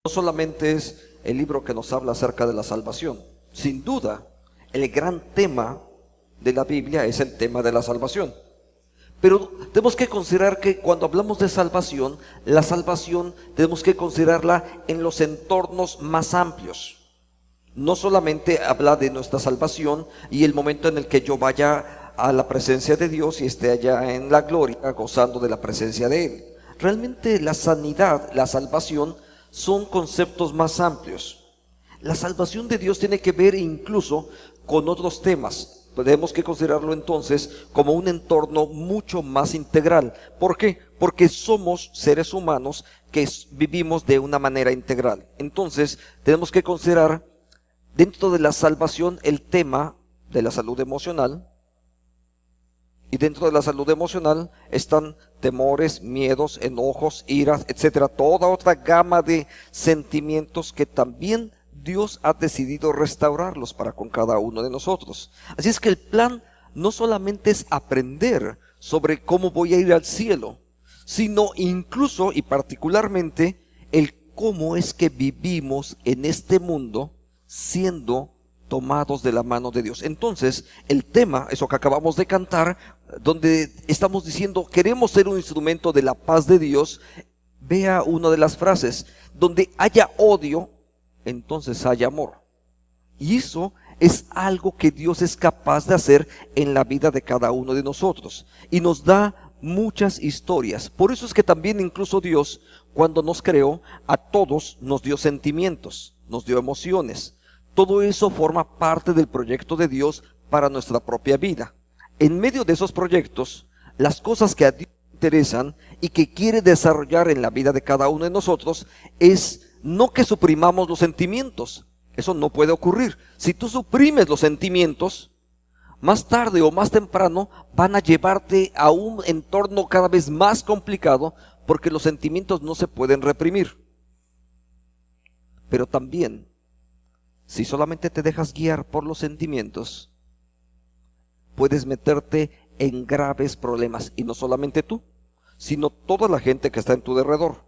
No solamente es el libro que nos habla acerca de la salvación. Sin duda, el gran tema de la Biblia es el tema de la salvación. Pero tenemos que considerar que cuando hablamos de salvación, la salvación tenemos que considerarla en los entornos más amplios. No solamente habla de nuestra salvación y el momento en el que yo vaya a la presencia de Dios y esté allá en la gloria, gozando de la presencia de Él. Realmente la sanidad, la salvación, son conceptos más amplios. La salvación de Dios tiene que ver incluso con otros temas. Tenemos que considerarlo entonces como un entorno mucho más integral. ¿Por qué? Porque somos seres humanos que vivimos de una manera integral. Entonces tenemos que considerar dentro de la salvación el tema de la salud emocional. Y dentro de la salud emocional están temores, miedos, enojos, iras, etcétera. Toda otra gama de sentimientos que también Dios ha decidido restaurarlos para con cada uno de nosotros. Así es que el plan no solamente es aprender sobre cómo voy a ir al cielo, sino incluso y particularmente el cómo es que vivimos en este mundo siendo tomados de la mano de Dios. Entonces, el tema, eso que acabamos de cantar, donde estamos diciendo, queremos ser un instrumento de la paz de Dios, vea una de las frases, donde haya odio, entonces haya amor. Y eso es algo que Dios es capaz de hacer en la vida de cada uno de nosotros. Y nos da muchas historias. Por eso es que también incluso Dios, cuando nos creó, a todos nos dio sentimientos, nos dio emociones. Todo eso forma parte del proyecto de Dios para nuestra propia vida. En medio de esos proyectos, las cosas que a Dios le interesan y que quiere desarrollar en la vida de cada uno de nosotros es no que suprimamos los sentimientos. Eso no puede ocurrir. Si tú suprimes los sentimientos, más tarde o más temprano van a llevarte a un entorno cada vez más complicado, porque los sentimientos no se pueden reprimir. Pero también, si solamente te dejas guiar por los sentimientos, puedes meterte en graves problemas. Y no solamente tú, sino toda la gente que está en tu derredor.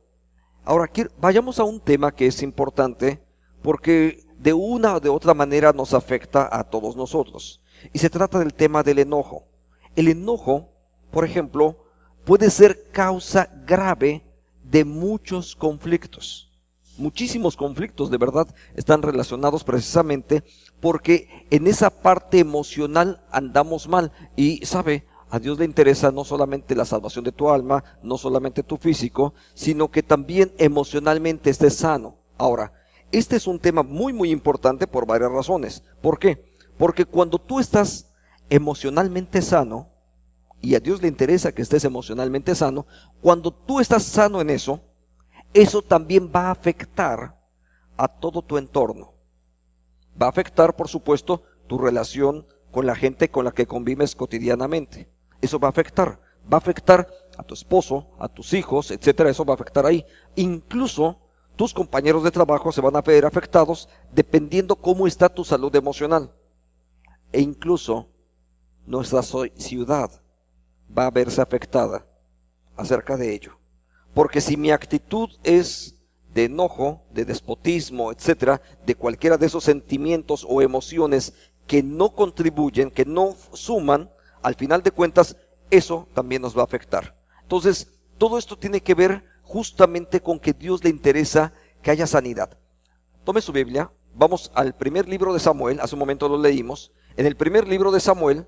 Ahora, vayamos a un tema que es importante porque de una o de otra manera nos afecta a todos nosotros. Y se trata del tema del enojo. El enojo, por ejemplo, puede ser causa grave de muchos conflictos. Muchísimos conflictos de verdad están relacionados precisamente porque en esa parte emocional andamos mal. Y sabe, a Dios le interesa no solamente la salvación de tu alma, no solamente tu físico, sino que también emocionalmente estés sano. Ahora, este es un tema muy importante por varias razones. ¿Por qué? Porque cuando tú estás emocionalmente sano, y a Dios le interesa que estés emocionalmente sano, cuando tú estás sano en eso, eso también va a afectar a todo tu entorno. Va a afectar, por supuesto, tu relación con la gente con la que convives cotidianamente. Eso va a afectar a tu esposo, a tus hijos, etcétera. Eso va a afectar ahí. Incluso tus compañeros de trabajo se van a ver afectados dependiendo cómo está tu salud emocional. E incluso nuestra ciudad va a verse afectada acerca de ello. Porque si mi actitud es de enojo, de despotismo, etcétera, de cualquiera de esos sentimientos o emociones que no contribuyen, que no suman, al final de cuentas, eso también nos va a afectar. Entonces, todo esto tiene que ver justamente con que Dios le interesa que haya sanidad. Tome su Biblia, vamos al primer libro de Samuel, hace un momento lo leímos. En el primer libro de Samuel,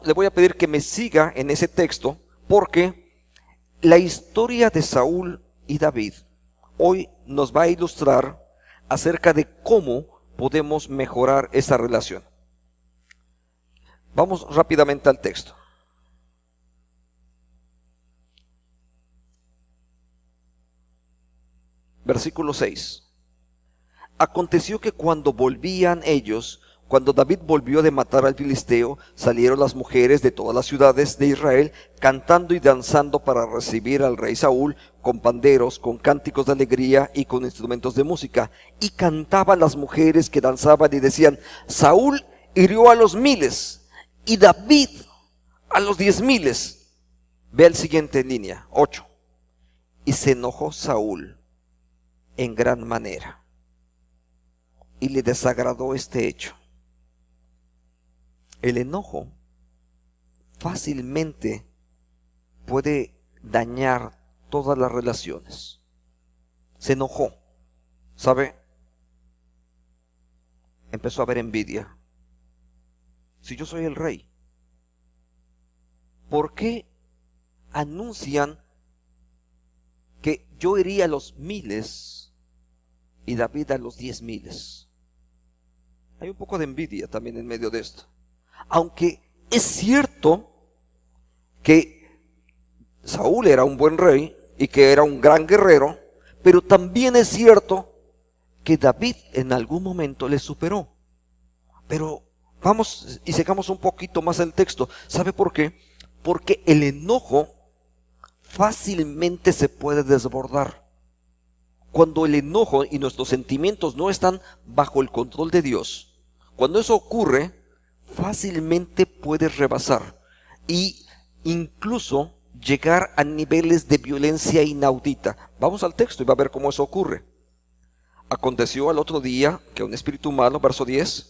le voy a pedir que me siga en ese texto, porque la historia de Saúl y David hoy nos va a ilustrar acerca de cómo podemos mejorar esa relación. Vamos rápidamente al texto. Versículo 6. Aconteció que cuando David volvió de matar al filisteo, salieron las mujeres de todas las ciudades de Israel, cantando y danzando para recibir al rey Saúl, con panderos, con cánticos de alegría y con instrumentos de música. Y cantaban las mujeres que danzaban y decían: Saúl hirió a los 1000 y David a los 10,000. Ve el siguiente en línea, 8. Y se enojó Saúl en gran manera y le desagradó este hecho. El enojo fácilmente puede dañar todas las relaciones. Se enojó, ¿sabe? Empezó a haber envidia. Si yo soy el rey, ¿por qué anuncian que yo iría a los 1000 y David a los 10,000? Hay un poco de envidia también en medio de esto. Aunque es cierto que Saúl era un buen rey y que era un gran guerrero, pero también es cierto que David en algún momento le superó. Pero vamos y sigamos un poquito más el texto. ¿Sabe por qué? Porque el enojo fácilmente se puede desbordar. Cuando el enojo y nuestros sentimientos no están bajo el control de Dios, cuando eso ocurre, fácilmente puede rebasar y incluso llegar a niveles de violencia inaudita. Vamos al texto y va a ver cómo eso ocurre. Aconteció al otro día que un espíritu malo, verso 10,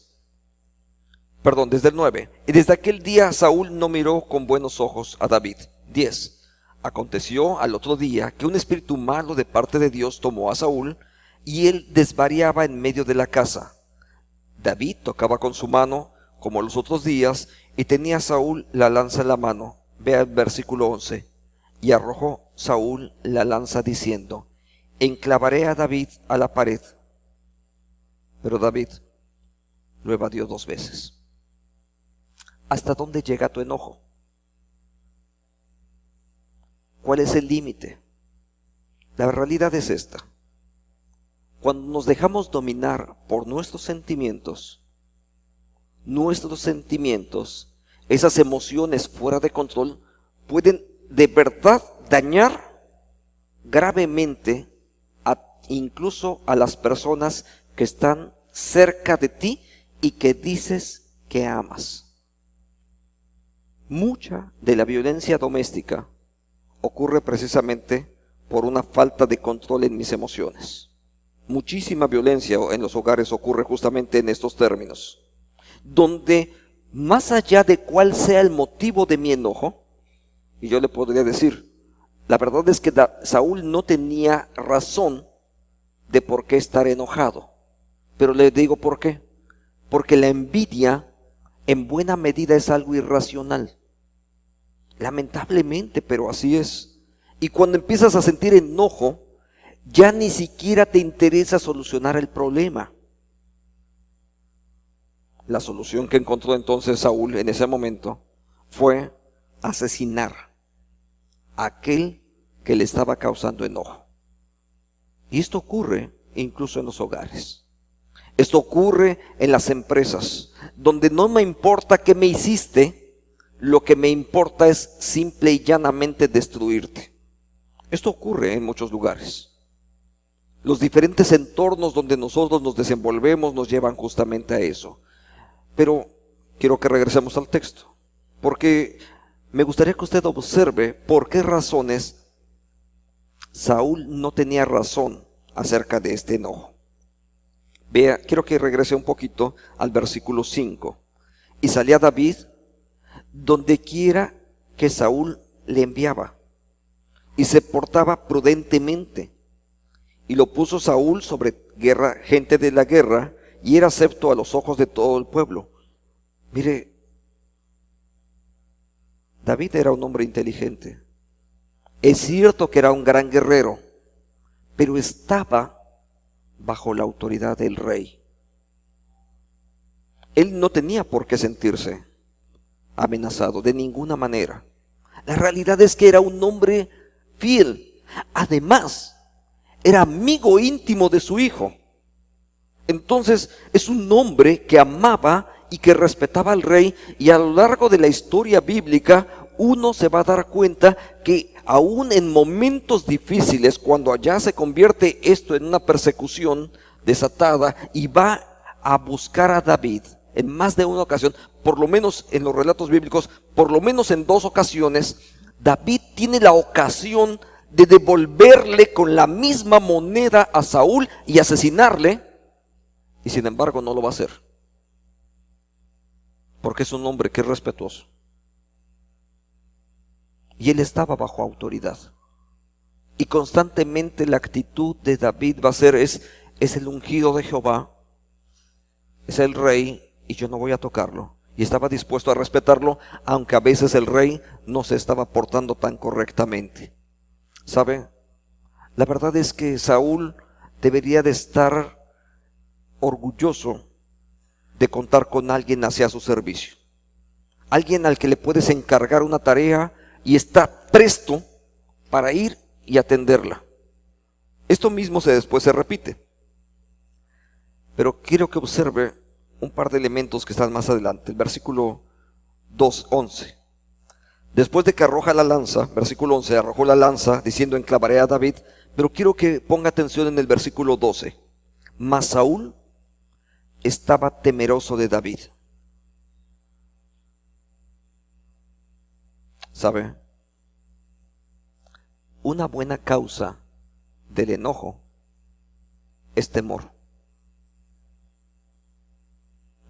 desde el 9, y desde aquel día Saúl no miró con buenos ojos a David. 10. Aconteció al otro día que un espíritu malo de parte de Dios tomó a Saúl, y él desvariaba en medio de la casa. David tocaba con su mano, como los otros días, y tenía Saúl la lanza en la mano. Vea el versículo 11. Y arrojó Saúl la lanza diciendo: enclavaré a David a la pared. Pero David lo evadió 2 veces. ¿Hasta dónde llega tu enojo? ¿Cuál es el límite? La realidad es esta. Cuando nos dejamos dominar por nuestros sentimientos, esas emociones fuera de control, pueden de verdad dañar gravemente incluso a las personas que están cerca de ti y que dices que amas. Mucha de la violencia doméstica ocurre precisamente por una falta de control en mis emociones. Muchísima violencia en los hogares ocurre justamente en estos términos, donde más allá de cuál sea el motivo de mi enojo, y yo le podría decir, la verdad es que Saúl no tenía razón de por qué estar enojado, pero le digo por qué. Porque la envidia en buena medida es algo irracional. Lamentablemente, pero así es. Y cuando empiezas a sentir enojo, ya ni siquiera te interesa solucionar el problema. La solución que encontró entonces Saúl en ese momento fue asesinar a aquel que le estaba causando enojo. Y esto ocurre incluso en los hogares. Esto ocurre en las empresas, donde no me importa qué me hiciste, lo que me importa es simple y llanamente destruirte. Esto ocurre en muchos lugares. Los diferentes entornos donde nosotros nos desenvolvemos nos llevan justamente a eso. Pero quiero que regresemos al texto, porque me gustaría que usted observe por qué razones Saúl no tenía razón acerca de este enojo. Vea, quiero que regrese un poquito al versículo 5. Y salía David donde quiera que Saúl le enviaba, y se portaba prudentemente. Y lo puso Saúl sobre gente de la guerra, y era acepto a los ojos de todo el pueblo. Mire, David era un hombre inteligente. Es cierto que era un gran guerrero, pero estaba bajo la autoridad del rey. Él no tenía por qué sentirse amenazado de ninguna manera. La realidad es que era un hombre fiel. Además, era amigo íntimo de su hijo. Entonces, es un hombre que amaba y que respetaba al rey, y a lo largo de la historia bíblica uno se va a dar cuenta que aún en momentos difíciles, cuando allá se convierte esto en una persecución desatada y va a buscar a David en más de una ocasión, por lo menos en los relatos bíblicos, por lo menos en 2 ocasiones, David tiene la ocasión de devolverle con la misma moneda a Saúl y asesinarle, y sin embargo no lo va a hacer, porque es un hombre que es respetuoso. Y él estaba bajo autoridad. Y constantemente la actitud de David va a ser, es el ungido de Jehová, es el rey, y yo no voy a tocarlo. Y estaba dispuesto a respetarlo, aunque a veces el rey no se estaba portando tan correctamente. ¿Sabe? La verdad es que Saúl debería de estar orgulloso de contar con alguien hacia su servicio. Alguien al que le puedes encargar una tarea y está presto para ir y atenderla. Esto mismo después se repite. Pero quiero que observe un par de elementos que están más adelante. El versículo 2:11. Después de que arroja la lanza, versículo 11, arrojó la lanza diciendo: enclavaré a David. Pero quiero que ponga atención en el versículo 12. Mas Saúl estaba temeroso de David. ¿Sabe? Una buena causa del enojo es temor.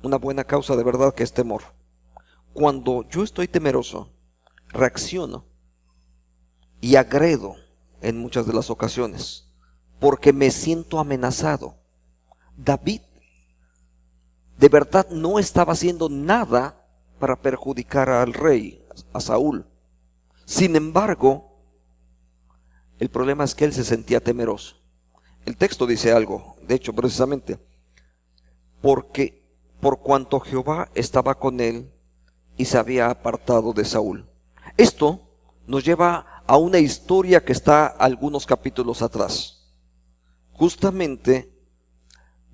Una buena causa de verdad que es temor. Cuando yo estoy temeroso, reacciono y agredo en muchas de las ocasiones, porque me siento amenazado. David de verdad no estaba haciendo nada para perjudicar al rey, a Saúl. Sin embargo, el problema es que él se sentía temeroso. El texto dice algo, de hecho, precisamente, porque por cuanto Jehová estaba con él y se había apartado de Saúl. Esto nos lleva a una historia que está algunos capítulos atrás. Justamente,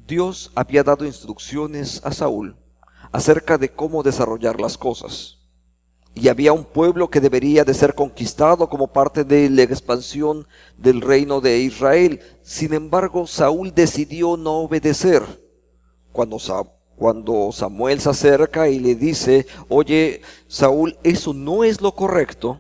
Dios había dado instrucciones a Saúl acerca de cómo desarrollar las cosas. Y había un pueblo que debería de ser conquistado como parte de la expansión del reino de Israel. Sin embargo, Saúl decidió no obedecer. Cuando Samuel se acerca y le dice: oye, Saúl, eso no es lo correcto,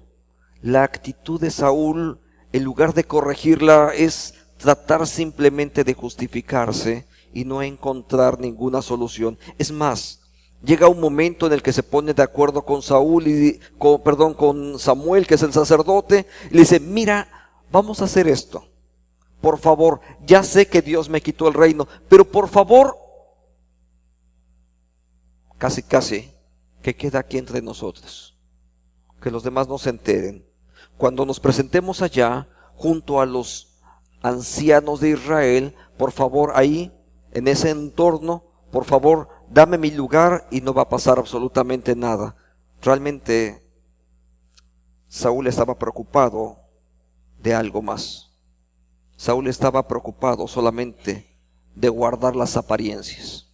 la actitud de Saúl, en lugar de corregirla, es tratar simplemente de justificarse y no encontrar ninguna solución. Es más, llega un momento en el que se pone de acuerdo con con Samuel, que es el sacerdote, y le dice: mira, vamos a hacer esto. Por favor, ya sé que Dios me quitó el reino, pero por favor, casi que queda aquí entre nosotros, que los demás no se enteren. Cuando nos presentemos allá junto a los ancianos de Israel, por favor, ahí en ese entorno, por favor, dame mi lugar y no va a pasar absolutamente nada. Realmente Saúl estaba preocupado de algo más. Saúl estaba preocupado solamente de guardar las apariencias.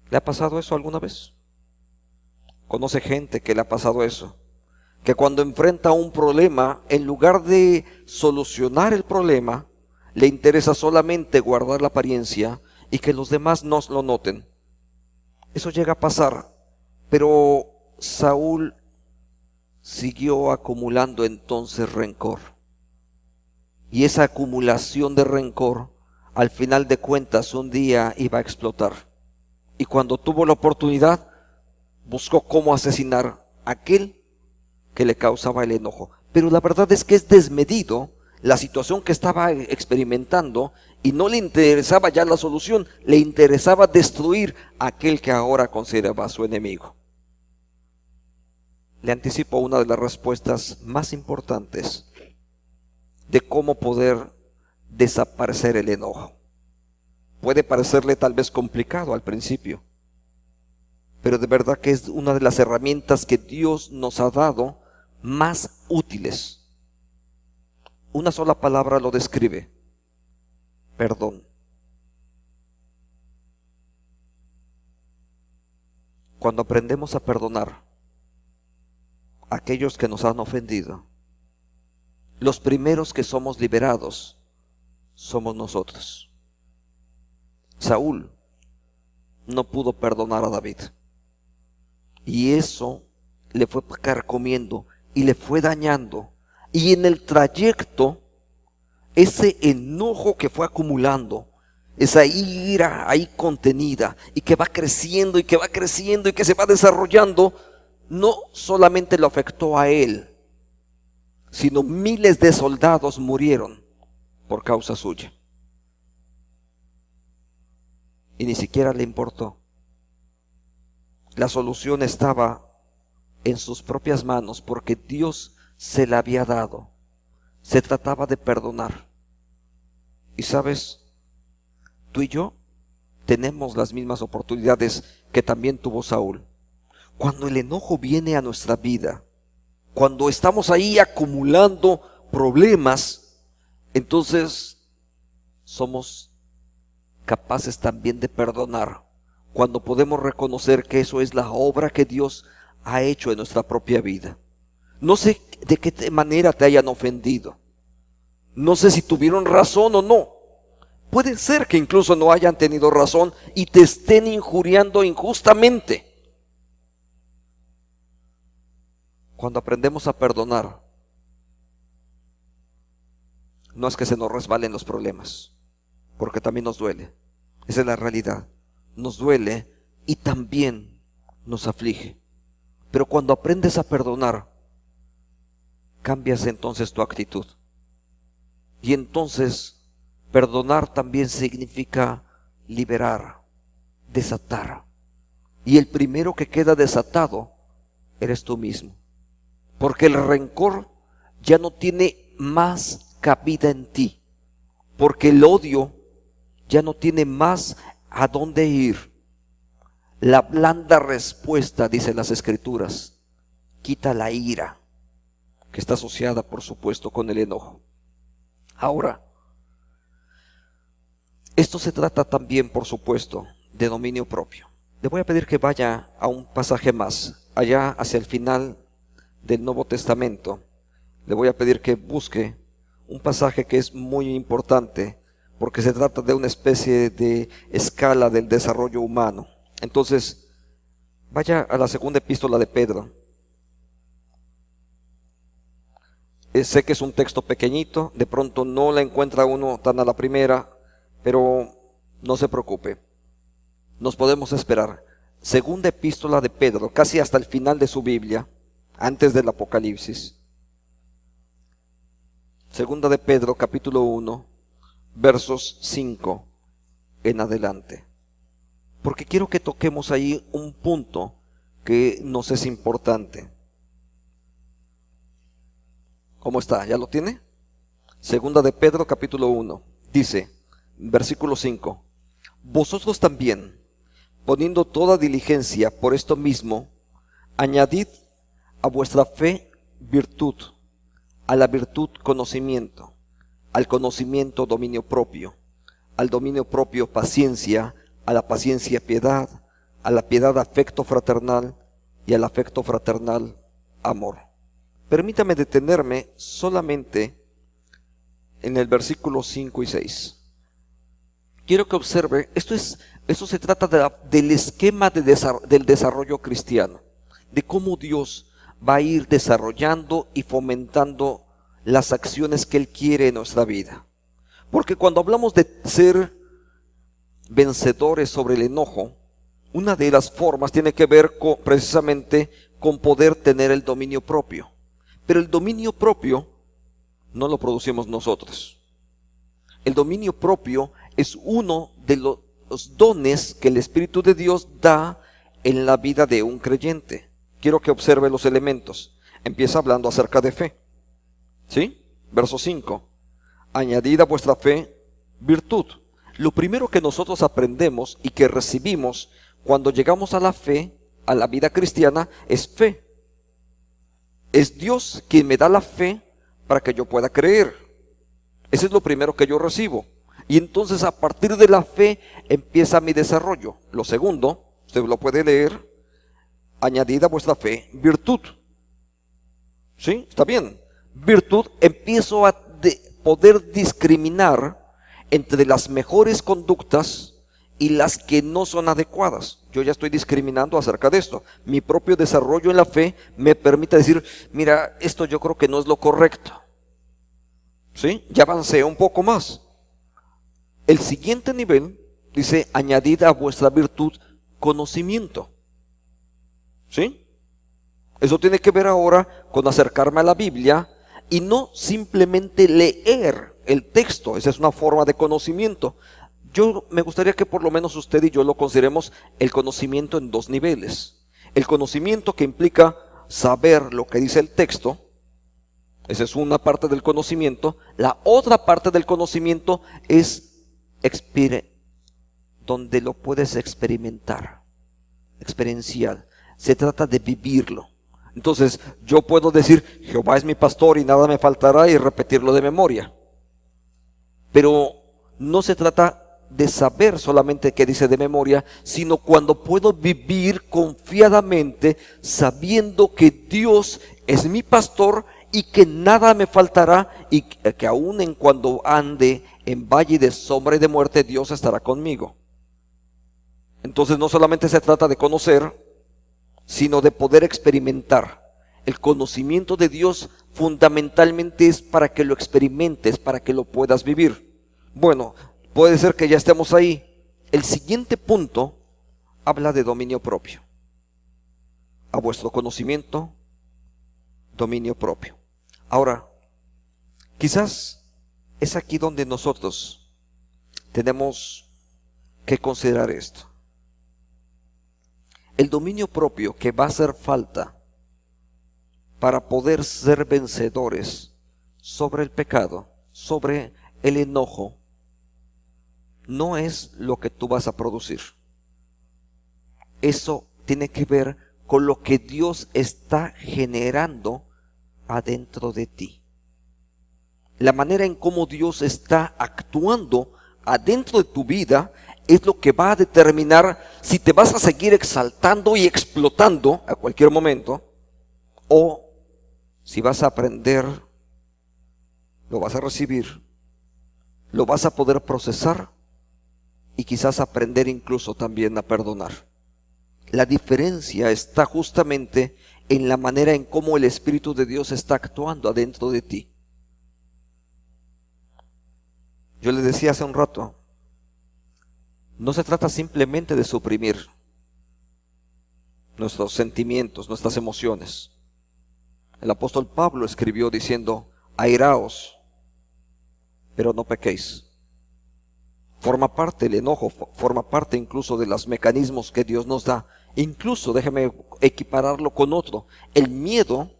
¿Le ha pasado eso alguna vez? ¿Conoce gente que le ha pasado eso? Que cuando enfrenta un problema, en lugar de solucionar el problema, le interesa solamente guardar la apariencia y que los demás no lo noten. Eso llega a pasar, pero Saúl siguió acumulando entonces rencor. Y esa acumulación de rencor, al final de cuentas, un día iba a explotar. Y cuando tuvo la oportunidad, buscó cómo asesinar a aquel que le causaba el enojo. Pero la verdad es que es desmedido la situación que estaba experimentando y no le interesaba ya la solución, le interesaba destruir a aquel que ahora consideraba su enemigo. Le anticipo una de las respuestas más importantes de cómo poder desaparecer el enojo. Puede parecerle tal vez complicado al principio, pero de verdad que es una de las herramientas que Dios nos ha dado más útiles. Una sola palabra lo describe: perdón. Cuando aprendemos a perdonar a aquellos que nos han ofendido, los primeros que somos liberados somos nosotros. Saúl no pudo perdonar a David, y eso le fue carcomiendo y le fue dañando Y en el trayecto, ese enojo que fue acumulando, esa ira ahí contenida y que va creciendo y que va creciendo y que se va desarrollando, no solamente lo afectó a él, sino miles de soldados murieron por causa suya. Y ni siquiera le importó. La solución estaba en sus propias manos porque Dios se la había dado. Se trataba de perdonar. Y sabes, tú y yo tenemos las mismas oportunidades que también tuvo Saúl. Cuando el enojo viene a nuestra vida, cuando estamos ahí acumulando problemas, entonces somos capaces también de perdonar. Cuando podemos reconocer que eso es la obra que Dios ha hecho en nuestra propia vida. No sé de qué manera te hayan ofendido. No sé si tuvieron razón o no. Puede ser que incluso no hayan tenido razón y te estén injuriando injustamente. Cuando aprendemos a perdonar, no es que se nos resbalen los problemas, porque también nos duele. Esa es la realidad. Nos duele y también nos aflige. Pero cuando aprendes a perdonar, cambias entonces tu actitud. Y entonces perdonar también significa liberar, desatar. Y el primero que queda desatado eres tú mismo. Porque el rencor ya no tiene más cabida en ti. Porque el odio ya no tiene más a dónde ir. La blanda respuesta, dicen las Escrituras, quita la ira, que está asociada, por supuesto, con el enojo. Ahora, esto se trata también, por supuesto, de dominio propio. Le voy a pedir que vaya a un pasaje más, allá hacia el final del Nuevo Testamento. Le voy a pedir que busque un pasaje que es muy importante, porque se trata de una especie de escala del desarrollo humano. Entonces, vaya a la segunda epístola de Pedro. Sé que es un texto pequeñito, de pronto no la encuentra uno tan a la primera, pero no se preocupe, nos podemos esperar. Segunda epístola de Pedro, casi hasta el final de su Biblia, antes del Apocalipsis. Segunda de Pedro, capítulo 1, versos 5 en adelante. Porque quiero que toquemos ahí un punto que nos es importante. ¿Cómo está? ¿Ya lo tiene? Segunda de Pedro, capítulo 1. Dice, versículo 5. Vosotros también, poniendo toda diligencia por esto mismo, añadid a vuestra fe virtud, a la virtud conocimiento, al conocimiento dominio propio, al dominio propio paciencia, a la paciencia piedad, a la piedad afecto fraternal y al afecto fraternal amor. Permítame detenerme solamente en el versículo 5 y 6. Quiero que observe, esto se trata del esquema del desarrollo cristiano, de cómo Dios va a ir desarrollando y fomentando las acciones que Él quiere en nuestra vida. Porque cuando hablamos de ser vencedores sobre el enojo, una de las formas tiene que ver precisamente con poder tener el dominio propio. Pero el dominio propio no lo producimos nosotros. El dominio propio es uno de los dones que el Espíritu de Dios da en la vida de un creyente. Quiero que observe los elementos. Empieza hablando acerca de fe. ¿Sí? Verso 5. Añadid a vuestra fe virtud. Lo primero que nosotros aprendemos y que recibimos cuando llegamos a la fe, a la vida cristiana, es fe. Es Dios quien me da la fe para que yo pueda creer. Ese es lo primero que yo recibo. Y entonces a partir de la fe empieza mi desarrollo. Lo segundo, usted lo puede leer, añadid a vuestra fe virtud. ¿Sí? ¿Está bien? Virtud, empiezo a poder discriminar entre las mejores conductas y las que no son adecuadas. Yo ya estoy discriminando acerca de esto. Mi propio desarrollo en la fe me permite decir, mira, esto yo creo que no es lo correcto. ¿Sí? Ya avancé un poco más. El siguiente nivel dice, añadid a vuestra virtud conocimiento. ¿Sí? Eso tiene que ver ahora con acercarme a la Biblia y no simplemente leer el texto. Esa es una forma de conocimiento. Yo me gustaría que por lo menos usted y yo lo consideremos el conocimiento en dos niveles. El conocimiento que implica saber lo que dice el texto. Esa es una parte del conocimiento. La otra parte del conocimiento es donde lo puedes experimentar, experiencial. Se trata de vivirlo. Entonces, yo puedo decir, Jehová es mi pastor y nada me faltará, y repetirlo de memoria. Pero no se trata de saber solamente qué dice de memoria, sino cuando puedo vivir confiadamente, sabiendo que Dios es mi pastor y que nada me faltará, y que aun en cuando ande en valle de sombra y de muerte, Dios estará conmigo. Entonces no solamente se trata de conocer, sino de poder experimentar. El conocimiento de Dios fundamentalmente es para que lo experimentes, para que lo puedas vivir. Bueno, puede ser que ya estemos ahí. El siguiente punto habla de dominio propio. A vuestro conocimiento, dominio propio. Ahora, quizás es aquí donde nosotros tenemos que considerar esto. El dominio propio que va a hacer falta para poder ser vencedores sobre el pecado, sobre el enojo, no es lo que tú vas a producir. Eso tiene que ver con lo que Dios está generando adentro de ti. La manera en cómo Dios está actuando adentro de tu vida es lo que va a determinar si te vas a seguir exaltando y explotando a cualquier momento, o si vas a aprender, lo vas a recibir, lo vas a poder procesar y quizás aprender incluso también a perdonar. La diferencia está justamente en la manera en cómo el Espíritu de Dios está actuando adentro de ti. Yo les decía hace un rato, no se trata simplemente de suprimir nuestros sentimientos, nuestras emociones. El apóstol Pablo escribió diciendo, airaos, pero no pequéis. Forma parte el enojo, forma parte incluso de los mecanismos que Dios nos da. Incluso, déjeme equipararlo con otro, el miedo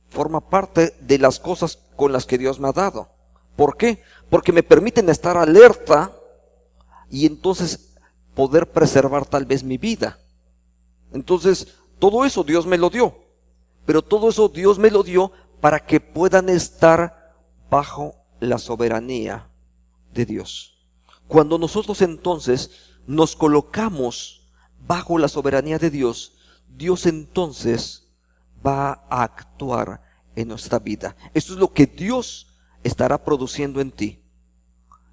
forma parte de las cosas con las que Dios me ha dado. ¿Por qué? Porque me permiten estar alerta y entonces poder preservar tal vez mi vida. Entonces, todo eso Dios me lo dio. Pero todo eso Dios me lo dio para que puedan estar bajo la soberanía de Dios. Cuando nosotros entonces nos colocamos bajo la soberanía de Dios, Dios entonces va a actuar en nuestra vida. Esto es lo que Dios estará produciendo en ti.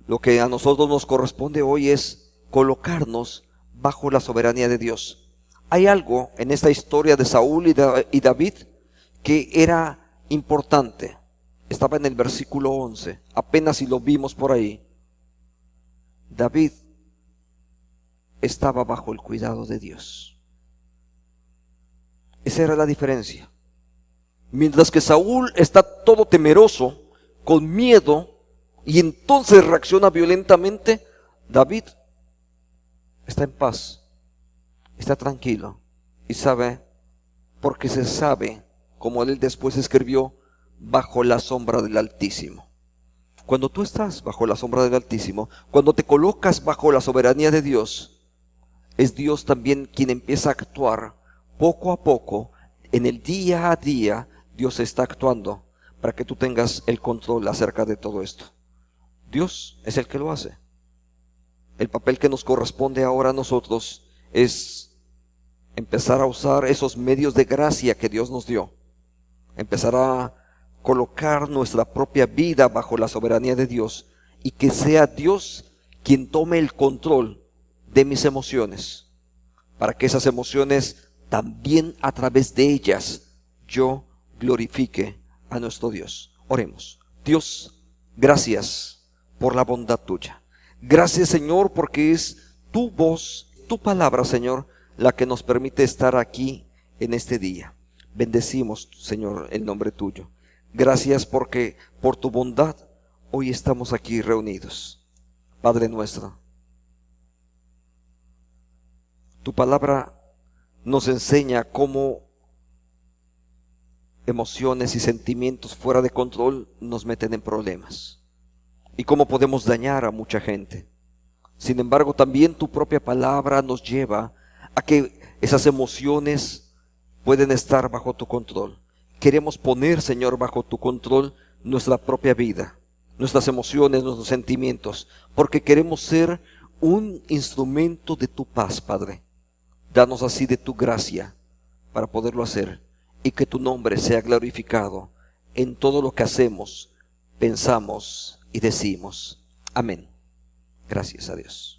Lo que a nosotros nos corresponde hoy es colocarnos bajo la soberanía de Dios. Hay algo en esta historia de Saúl y David que era importante. Estaba en el versículo 11, apenas si lo vimos por ahí. David estaba bajo el cuidado de Dios. Esa era la diferencia. Mientras que Saúl está todo temeroso, con miedo, y entonces reacciona violentamente, David está en paz, está tranquilo y sabe, porque se sabe, como él después escribió, bajo la sombra del Altísimo. Cuando tú estás bajo la sombra del Altísimo, cuando te colocas bajo la soberanía de Dios, es Dios también quien empieza a actuar poco a poco. En el día a día, Dios está actuando para que tú tengas el control acerca de todo esto. Dios es el que lo hace. El papel que nos corresponde ahora a nosotros es empezar a usar esos medios de gracia que Dios nos dio. Empezar a colocar nuestra propia vida bajo la soberanía de Dios y que sea Dios quien tome el control de mis emociones, para que esas emociones también a través de ellas yo glorifique a nuestro Dios. Oremos. Dios, Gracias por la bondad tuya. Gracias, Señor, porque es tu voz, tu palabra, Señor, la que nos permite estar aquí en este día. Bendecimos, Señor, el nombre tuyo. Gracias porque por tu bondad hoy estamos aquí reunidos. Padre nuestro, tu palabra nos enseña cómo emociones y sentimientos fuera de control nos meten en problemas y cómo podemos dañar a mucha gente. Sin embargo, también tu propia palabra nos lleva a que esas emociones pueden estar bajo tu control. Queremos poner, Señor, bajo tu control nuestra propia vida, nuestras emociones, nuestros sentimientos, porque queremos ser un instrumento de tu paz, Padre. Danos así de tu gracia para poderlo hacer y que tu nombre sea glorificado en todo lo que hacemos, pensamos y decimos. Amén. Gracias a Dios.